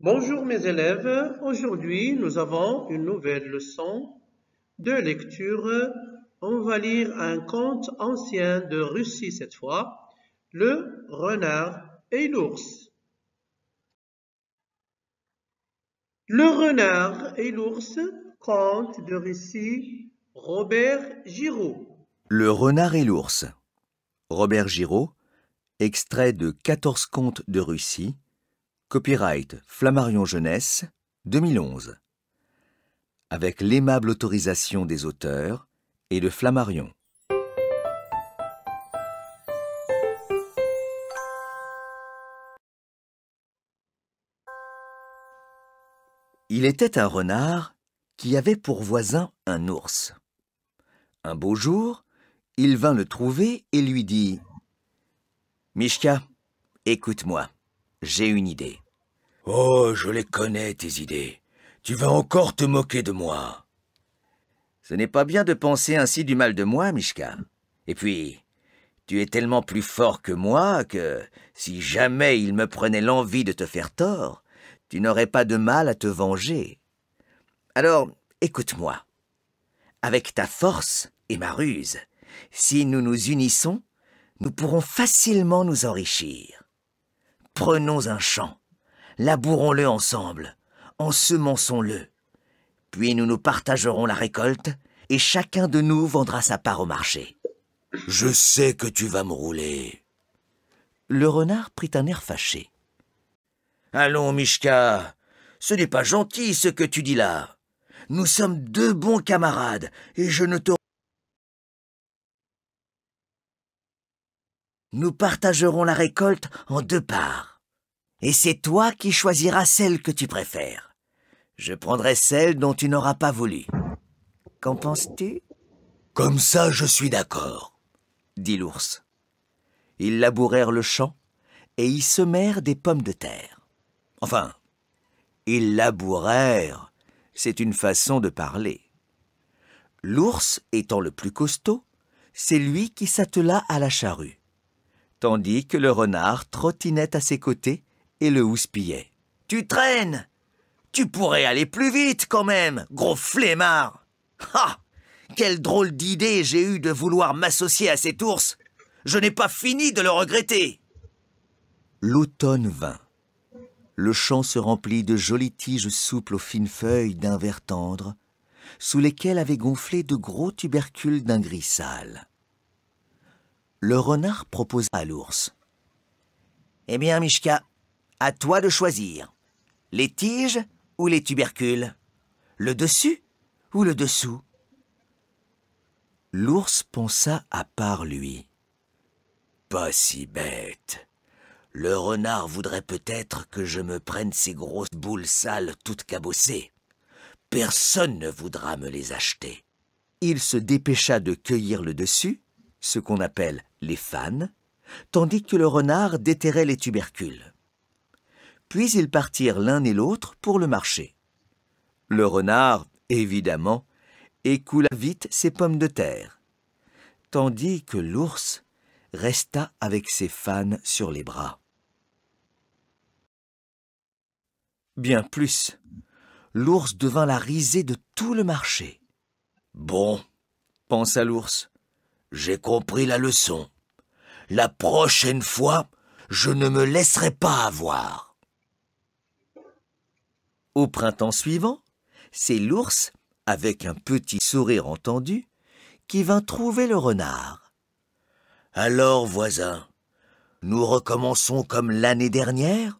Bonjour mes élèves, aujourd'hui nous avons une nouvelle leçon de lecture. On va lire un conte ancien de Russie cette fois, Le renard et l'ours. Le renard et l'ours, conte de Russie, Robert Giraud. Le renard et l'ours. Robert Giraud, extrait de 14 contes de Russie, copyright Flammarion Jeunesse, 2011, avec l'aimable autorisation des auteurs et de Flammarion. Il était un renard qui avait pour voisin un ours. Un beau jour, il vint le trouver et lui dit « Mishka, écoute-moi, j'ai une idée. »« Oh, je les connais, tes idées. Tu vas encore te moquer de moi. »« Ce n'est pas bien de penser ainsi du mal de moi, Mishka. Et puis, tu es tellement plus fort que moi que, si jamais il me prenait l'envie de te faire tort, tu n'aurais pas de mal à te venger. Alors, écoute-moi. Avec ta force et ma ruse, si nous nous unissons, nous pourrons facilement nous enrichir. Prenons un champ, labourons-le ensemble, ensemençons-le. Puis nous nous partagerons la récolte et chacun de nous vendra sa part au marché. Je sais que tu vas me rouler. Le renard prit un air fâché. Allons, Mishka, ce n'est pas gentil ce que tu dis là. Nous sommes deux bons camarades et je ne te... Nous partagerons la récolte en deux parts. Et c'est toi qui choisiras celle que tu préfères. Je prendrai celle dont tu n'auras pas voulu. Qu'en penses-tu? Comme ça, je suis d'accord, dit l'ours. Ils labourèrent le champ et y semèrent des pommes de terre. Enfin, ils labourèrent, c'est une façon de parler. L'ours étant le plus costaud, c'est lui qui s'attela à la charrue, tandis que le renard trottinait à ses côtés et le houspillait. « Tu traînes! Tu pourrais aller plus vite quand même, gros flemmard! Ah! Quelle drôle d'idée j'ai eue de vouloir m'associer à cet ours! Je n'ai pas fini de le regretter! » L'automne vint. Le champ se remplit de jolies tiges souples aux fines feuilles d'un vert tendre, sous lesquelles avaient gonflé de gros tubercules d'un gris sale. Le renard proposa à l'ours. « Eh bien, Mishka, à toi de choisir. Les tiges ou les tubercules? Le dessus ou le dessous ?» L'ours pensa à part lui. « Pas si bête. Le renard voudrait peut-être que je me prenne ces grosses boules sales toutes cabossées. Personne ne voudra me les acheter. » Il se dépêcha de cueillir le dessus, ce qu'on appelle les fanes, tandis que le renard déterrait les tubercules. Puis ils partirent l'un et l'autre pour le marché. Le renard, évidemment, écoula vite ses pommes de terre, tandis que l'ours resta avec ses fanes sur les bras. Bien plus, l'ours devint la risée de tout le marché. « Bon, pensa l'ours, j'ai compris la leçon. La prochaine fois, je ne me laisserai pas avoir. » Au printemps suivant, c'est l'ours, avec un petit sourire entendu, qui vint trouver le renard. « Alors, voisin, nous recommençons comme l'année dernière.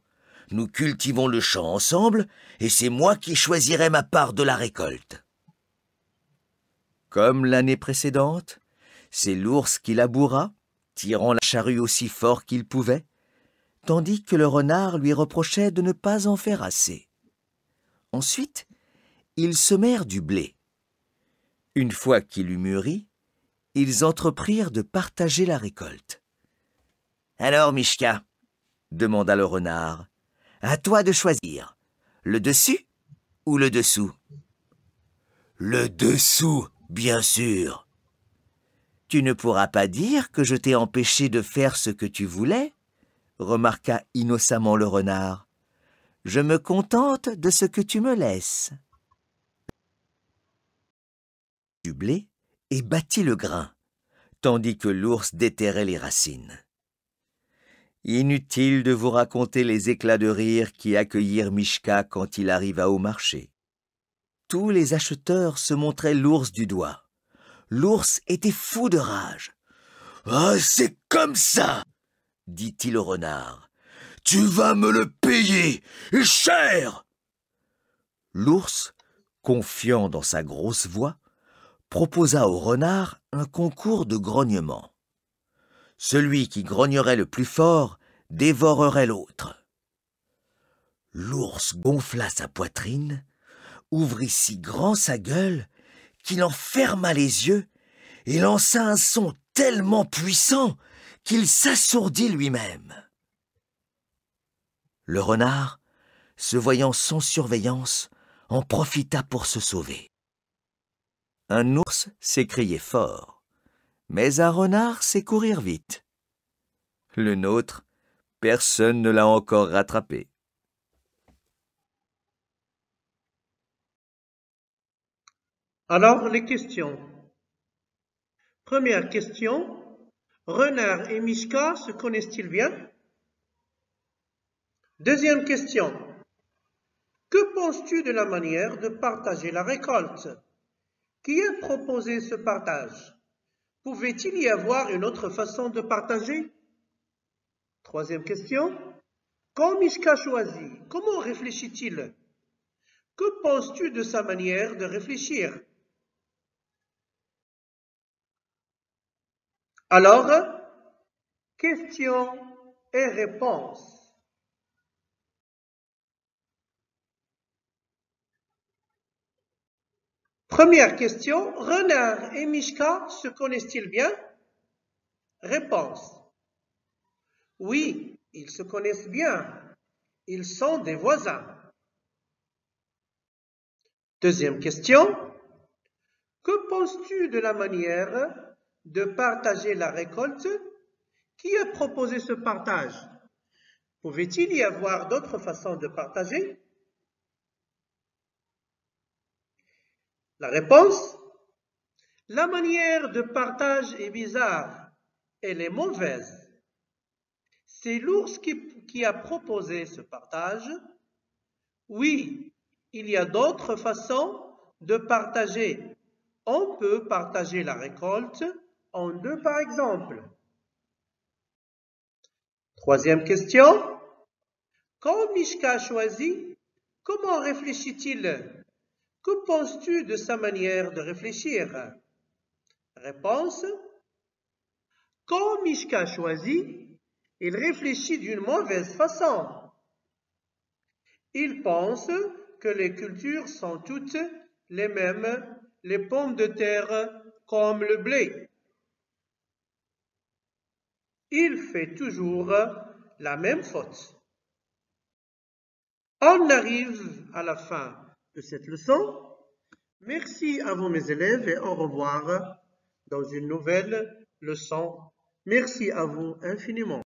Nous cultivons le champ ensemble, et c'est moi qui choisirai ma part de la récolte. » Comme l'année précédente, c'est l'ours qui laboura, tirant la charrue aussi fort qu'il pouvait, tandis que le renard lui reprochait de ne pas en faire assez. Ensuite, ils semèrent du blé. Une fois qu'il eut mûri, ils entreprirent de partager la récolte. « Alors, Mishka, » demanda le renard, « à toi de choisir, le dessus ou le dessous ?»« Le dessous, bien sûr. »« Tu ne pourras pas dire que je t'ai empêché de faire ce que tu voulais, » remarqua innocemment le renard. Je me contente de ce que tu me laisses. Du blé et battit le grain, tandis que l'ours déterrait les racines. Inutile de vous raconter les éclats de rire qui accueillirent Mishka quand il arriva au marché. Tous les acheteurs se montraient l'ours du doigt. L'ours était fou de rage. « Ah, c'est comme ça !» dit-il au renard. « Tu vas me le payer, cher !» L'ours, confiant dans sa grosse voix, proposa au renard un concours de grognement. Celui qui grognerait le plus fort dévorerait l'autre. L'ours gonfla sa poitrine, ouvrit si grand sa gueule qu'il en ferma les yeux et lança un son tellement puissant qu'il s'assourdit lui-même. Le renard, se voyant sans surveillance, en profita pour se sauver. Un ours sait crier fort, mais un renard sait courir vite. Le nôtre, personne ne l'a encore rattrapé. Alors, les questions. Première question. Renard et Mishka se connaissent-ils bien? Deuxième question. Que penses-tu de la manière de partager la récolte? Qui a proposé ce partage? Pouvait-il y avoir une autre façon de partager? Troisième question. Quand Mishka choisit, comment réfléchit-il? Que penses-tu de sa manière de réfléchir? Alors, questions et réponses. Première question, Renard et Mishka se connaissent-ils bien? Réponse. Oui, ils se connaissent bien. Ils sont des voisins. Deuxième question, que penses-tu de la manière de partager la récolte? Qui a proposé ce partage? Pouvait-il y avoir d'autres façons de partager? La réponse, la manière de partage est bizarre, elle est mauvaise. C'est l'ours qui a proposé ce partage. Oui, il y a d'autres façons de partager. On peut partager la récolte en deux par exemple. Troisième question. Quand Mishka choisit, comment réfléchit-il? Que penses-tu de sa manière de réfléchir? Réponse. Quand Mishka choisit, il réfléchit d'une mauvaise façon. Il pense que les cultures sont toutes les mêmes, les pommes de terre comme le blé. Il fait toujours la même faute. On arrive à la fin de cette leçon. Merci à vous mes élèves et au revoir dans une nouvelle leçon. Merci à vous infiniment.